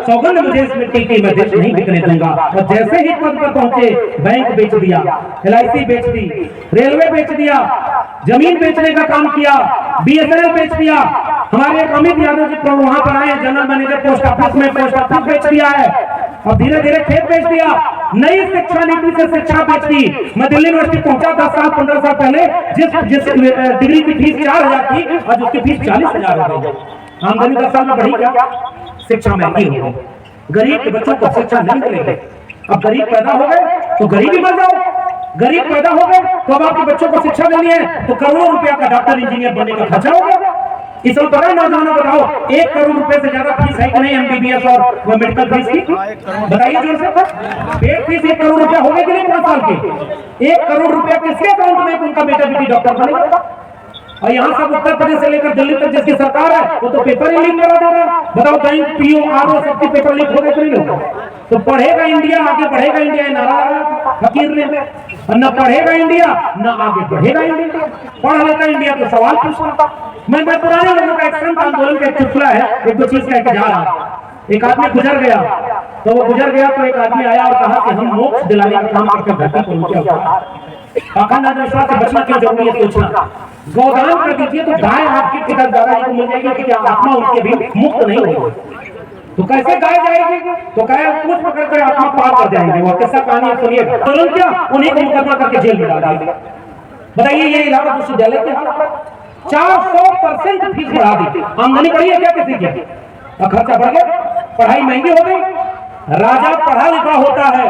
सौगंध मुझे इस मिट्टी की, मैं देश नहीं बिकने दूंगा। और जैसे ही पद पर पहुंचे, बैंक बेच दिया, LIC बेच दी, रेलवे बेच दिया, जमीन बेचने का काम किया, BSNL बेच दिया। हमारे एक अमित यादव जी वहां पर आए, जनरल मैनेजर पोस्ट ऑफिस में, पोस्ट ऑफिस बेच दिया है, और धीरे धीरे खेत बेच दिया। नई शिक्षा नीति से शिक्षा बेच दी। मैं दिल्ली यूनिवर्सिटी पहुंचा 10-15 साल पहले, जिस डिग्री की फीस 4000 थी, आज उसकी फीस 40,000 हो गई। आमदनी 10 साल में बढ़ी क्या? शिक्षा महंगी हो गई, गरीब के बच्चों को शिक्षा नहीं मिलेगी। अब गरीब पैदा हो गए तो गरीबी मर जाओ, गरीब पैदा हो गए तो अब आपके बच्चों को शिक्षा देनी है तो करोड़ों रुपया का डॉक्टर इंजीनियर बनने का खर्चा होगा। इस वक्त पता है नौजवानों, बताओ 1 करोड़ रुपए से ज्यादा फीस है कि नहीं MBBS और मेडिकल फीस की? बताइए जोर से। पेड फीस 1 करोड़ रुपया हो गई कि नहीं 5 साल की? 1 करोड़ रुपया किसके अकाउंट में उनका बेटा बेटी डॉक्टर बनेगा? और यहाँ सब उत्तर प्रदेश से लेकर दिल्ली तक जिसकी सरकार है वो तो पेपर ही लीक करा दे रहा है। बताओ बैंक PO RO सबकी पेपर लीक हो गए कि नहीं होगा? तो पढ़ेगा इंडिया, आगे बढ़ेगा इंडिया, नारा लगाया फकीर ने। और न पढ़ेगा इंडिया न आगे बढ़ेगा इंडिया। पढ़ लेता इंडिया तो सवाल पूछता। मैं पुराने लोगों का एक संत आंदोलन का एक चुटकुला है, एक दो चीज का जा रहा। एक आदमी गुजर गया, तो वो गुजर गया तो एक आदमी आया और कहा कि हम मोक्ष दिलाने का काम करके धरती पर नीचे उतारा। पाखंड अंधविश्वास से बचना क्यों जरूरी है सोचना। गौदान कर दीजिए तो गाय आपके पिता दादाजी को मिल जाएगी, कि आत्मा उनके भी मुक्त नहीं होगी। तो कैसे गाय जाएगी? तो गाय पूछ पकड़ कर आत्मा पार कर जाएंगे। वो किस्सा कहानी सुनिएगा। तो क्या उन्हीं को मुकदमा करके जेल में डाल दिया। बताइए ये इलाहाबाद विश्वविद्यालय के हाल, 400% फीस बढ़ा दी। आमदनी बढ़ी है क्या किसी की? और खर्चा बढ़ गया, पढ़ाई महंगी हो गई। राजा पढ़ा लिखा होता है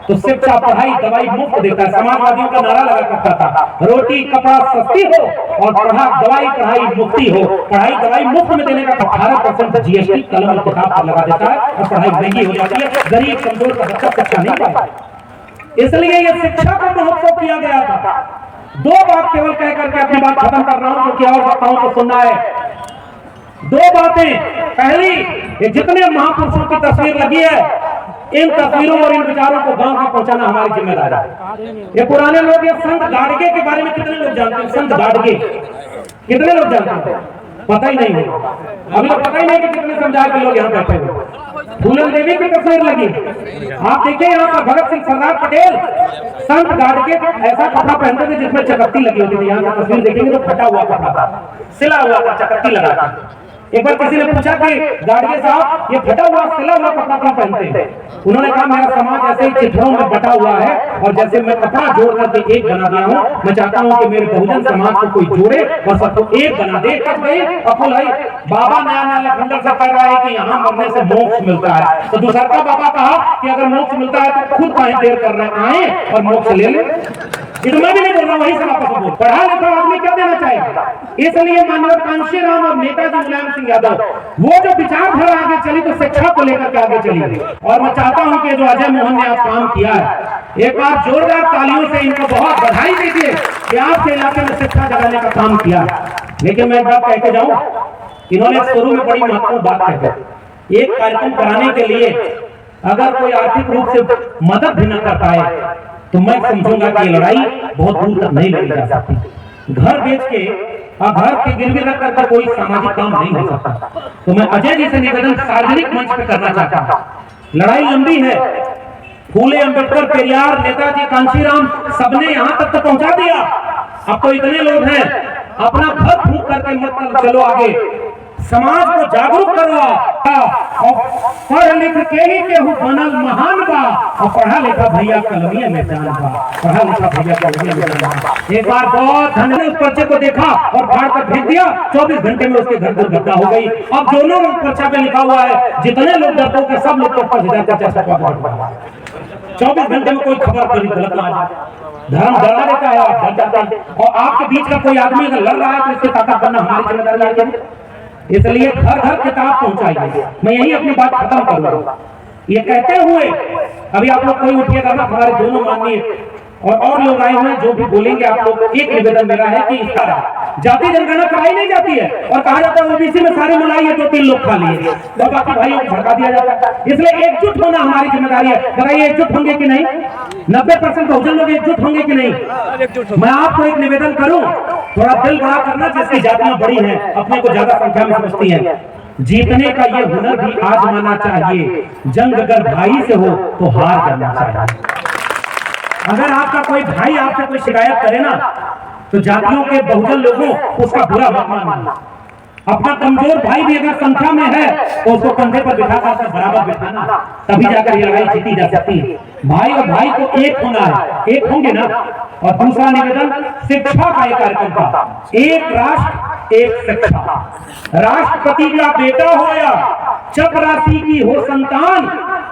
तो शिक्षा पढ़ाई दवाई मुफ्त देता है। समाजवादियों का नारा लगा करता था, रोटी कपड़ा सस्ती हो और दवाई पढ़ाई मुफ्ती हो। पढ़ाई दवाई मुफ्त में देने का 18% जीएसटी कलम और किताब पर लगा देता है और पढ़ाई महंगी हो जाती है। गरीब कमजोर का बच्चा शिक्षा नहीं पाता, इसलिए यह शिक्षा का महोत्सव किया गया था। दो बात केवल कह करके अपनी बात खत्म कर रहा हूं, क्योंकि और वक्ताओं को सुनना है। दो बातें, पहली, ये जितने महापुरुषों की तस्वीर लगी है, इन तस्वीरों और इन विचारों को गांव में पहुंचाना हमारी जिम्मेदारी है। ये पुराने लोग, ये संत गाडगे के बारे में कितने लोग जानते हैं? संत गाडगे कितने लोग जानते हैं? पता ही नहीं है। अभी तो पता ही नहीं कि कितने समुदाय के लोग यहाँ बैठे हुए। फूलन देवी की तस्वीर लगी, आप देखिए यहाँ पर भगत सिंह, सरदार पटेल, संत गाडगे ऐसा कपड़ा पहनते थे जिसमें चकत्ती लगी होती थी। यहाँ की तस्वीर देखेंगे तो फटा हुआ कपड़ा था, सिला हुआ था, चकत्ती लगा था। एक बार किसी ने पूछा कि गाडगे साहब, ये फटा हुआ सिला हुआ कपड़ा क्यों पहनते हैं? उन्होंने कहा, मेरा समाज ऐसे ही चित्रों में बटा हुआ है और जैसे मैं कपड़ा जोड़ करके एक बना दिया हूँ, मैं चाहता हूँ कि मेरे बहुजन समाज को कोई जोड़े और सबको एक बना दे। अकुल है बाबा नया नया लखनऊ से कह रहा है कि यहाँ मरने से मोक्ष मिलता है, तो दूसरा का बाबा कहा कि अगर मोक्ष मिलता है तो खुद काहे देर कर रहे हैं, आए और मोक्ष ले ले। ये तो मैं भी नहीं बोल रहा, वही सब आपको बोल। पढ़ा लिखा आदमी क्या देना चाहेगा? इसलिए माननीय कांशीराम और नेताजी मुलायम सिंह यादव, वो जो विचारधारा आगे चली तो शिक्षा को लेकर के आगे चली। और मैं चाहता हूं कि जो अजय मोहन ने आज काम किया है, एक बार जोरदार तालियों से इनको बहुत बधाई दीजिए कि आपके इलाके में शिक्षा जगाने का काम किया। लेकिन मैं बात कहते जाऊं, इन्होंने शुरू में बड़ी महत्वपूर्ण बात कहते, एक कार्यक्रम कराने के लिए अगर कोई आर्थिक रूप से मदद भी न कर पाए तो मैं समझूंगा कि ये लड़ाई बहुत दूर तक नहीं लड़ी जा सकती। घर बेच के और घर के गिरवी रख कर कोई सामाजिक काम नहीं हो सकता। तो मैं अजय जी से निवेदन सार्वजनिक मंच पर करना चाहता हूं। लड़ाई लंबी है, फूले, अंबेडकर, पेरियार, नेताजी, कांशीराम, सबने यहाँ तक तो पहुंचा दिया। अब तो इतने लोग हैं, अपना घर फूंक करके मत चलो आगे, समाज को जागरूक करो। पढ़ लिख के ही केहू बनल महान बा, और पढ़ा लिखा भैया कलमिया में जान बा, पढ़ा लिखा भैया कलमिया में जान बा। एक बार बहुत धन ने उस पर्चे को देखा और फाड़ कर फेंक दिया, 24 घंटे में उसके घर दुर्घटना हो गई। अब दोनों पर्चा पे लिखा हुआ है, जितने लोग डरपोक है सब लोग को 24 घंटे में कोई खबर कभी गलत ना आ जाए। धर्म डरा देता है, आप डर जाते हैं। और आपके बीच का कोई आदमी अगर लड़ रहा है तो इसके ताकत बनना हमारी जिम्मेदारी है। इसलिए घर घर किताब पहुंचाइए। मैं यही अपनी बात खत्म करूंगा। ये कहते हुए अभी आप लोग कोई उठिएगा ना, हमारे दोनों माननीय और लोग आए हुए जो भी बोलेंगे, आप लोग एक निवेदन मेरा है कि इसका जाति जनगणना कराई नहीं जाती है और कहा जाता है ओबीसी में सारे मिलाई है, 2-3 लोग खा लिए, तो बाकी भाइयों को भड़का दिया जाता है। इसलिए एकजुट होना हमारी जिम्मेदारी है। बताइए एकजुट होंगे कि नहीं? 90% बहुजन लोग एकजुट होंगे कि नहीं? मैं आपको एक निवेदन करूं, थोड़ा दिल बड़ा करना, जिसकी जातियां बड़ी हैं, अपने को ज्यादा संख्या में समझती है, जीतने का ये हुनर भी आजमाना चाहिए। जंग अगर भाई से हो तो हार जाना चाहिए। अगर आपका कोई भाई आपसे कोई शिकायत करे ना, तो जातियों के बहुजन लोगों उसका बुरा मत मानना। अपना कमजोर भाई भी अगर संख्या में है तो उसको कंधे पर बिठाकर बराबर बिठाना, तभी जाकर ये लड़ाई जीती जा सकती है। भाई और भाई को एक होना है, एक होंगे ना। और दूसरा निवेदन शिक्षा का एक कार्यक्रम था, एक राष्ट्र एक शिक्षा। राष्ट्रपति का बेटा हो या चपरासी की हो संतान,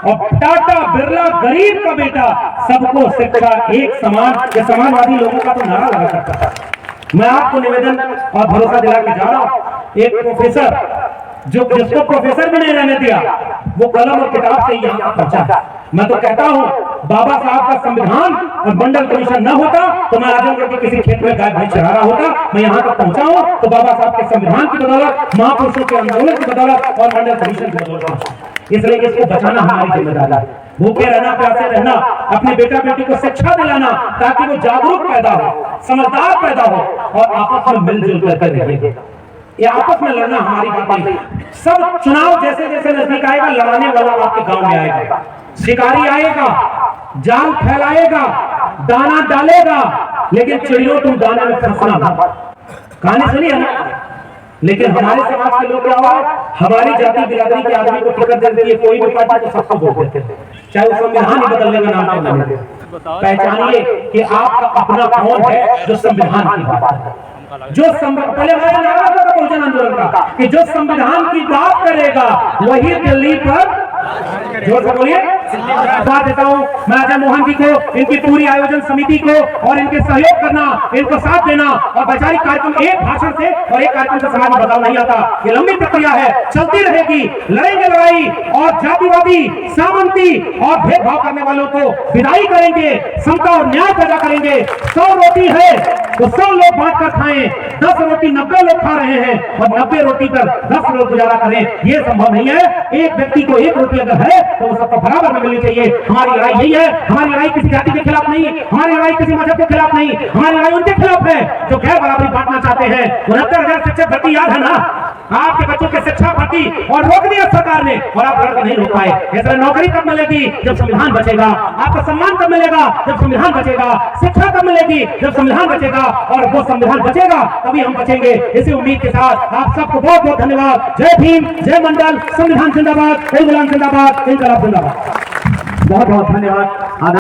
और टाटा बिरला गरीब का बेटा, सबको शिक्षा एक समान। ये समाजवादी लोगों का तो नारा लगा सकता था। मैं आपको निवेदन और भरोसा दिला के जा रहा हूं, एक प्रोफेसर जिसको प्रोफेसर भी नहीं रहने दिया, वो कलम और किताब से यहाँ पहुंचा। मैं तो कहता हूँ बाबा साहब का संविधान और मंडल कमीशन न होता तो मैं आजमगढ़ के किसी खेत में गाय भैंस चरा रहा होता। मैं यहाँ तक पहुंचा हूँ तो बाबा साहब के संविधान की बदौलत, महापुरुषों के आंदोलन की बदौलत और मंडल कमीशन की बदौलत। इसलिए इसको बचाना हमारी जिम्मेदारी है। भूखे रहना, प्यासे रहना, अपने बेटा बेटी को शिक्षा दिलाना ताकि वो जागरूक पैदा हो, समझदार पैदा हो और आपस में मिलजुल कर रहे। ये आपस में लड़ना हमारी बात नहीं। सब चुनाव जैसे जैसे नजदीक आएगा, लड़ाने वाला आपके गांव में आएगा, शिकारी आएगा, जाल फैलाएगा, दाना डालेगा, लेकिन चिड़ियों तुम दाने में फंसना। कहानी सुनी है ना? लेकिन हमारे समाज के लोग क्या हुआ, हमारी जाति बिरादरी के आदमी को टिकट देती है कोई भी पार्टी तो सबको वोट देते हैं, चाहे वो संविधान ही बदलने का नाम क्यों ना ले। पहचानिए कि आपका अपना कौन है जो संविधान की बात है। जो पहले हमारे नारा था बहुजन आंदोलन का कि जो संविधान की बात करेगा वही दिल्ली पर, जोर से बोलिए, बात देता हूं मैं अजय मोहन जी को, इनकी पूरी आयोजन समिति को और इनके सहयोग करना, इनको साथ देना। और वैचारिक कार्यक्रम एक भाषण से और एक कार्यक्रम से समाज में बदलाव नहीं आता। ये लंबी प्रक्रिया है, चलती रहेगी, लड़ेंगे लड़ाई और जातिवादी, सामंती और भेदभाव करने वालों को विदाई करेंगे, समता और न्याय पैदा करेंगे। 100 रोटी है तो 100 लोग बांट कर खाएं, 10 रोटी 90 लोग खा रहे हैं और 90 रोटी पर 10 लोग गुजारा करें, ये संभव नहीं है। एक व्यक्ति को एक रोटी अगर है तो सबको बराबर में मिलनी चाहिए। हमारी लड़ाई यही है, हमारी लड़ाई किसी जाति के खिलाफ नहीं, हमारी लड़ाई किसी मजहब के खिलाफ नहीं, हमारी लड़ाई उनके खिलाफ है जो गैर बराबरी बांटना चाहते हैं। 69,000 शिक्षक भर्ती याद है ना, आपके बच्चों के शिक्षा भर्ती और रोक दिया सरकार ने और आप लड़के नहीं रोक पाए। ऐसे नौकरी कब मिलेगी जब संविधान बचेगा, आपका सम्मान कब मिलेगा जब संविधान बचेगा, शिक्षा कब मिलेगी जब संविधान बचेगा, और वो संविधान बचेगा तभी हम बचेंगे। इसी उम्मीद के साथ आप सबको बहुत बहुत धन्यवाद। जय भीम, जय मंडल, संविधान जिंदाबाद, इंकलाब जिंदाबाद, इंकलाब जिंदाबाद। बहुत बहुत धन्यवाद।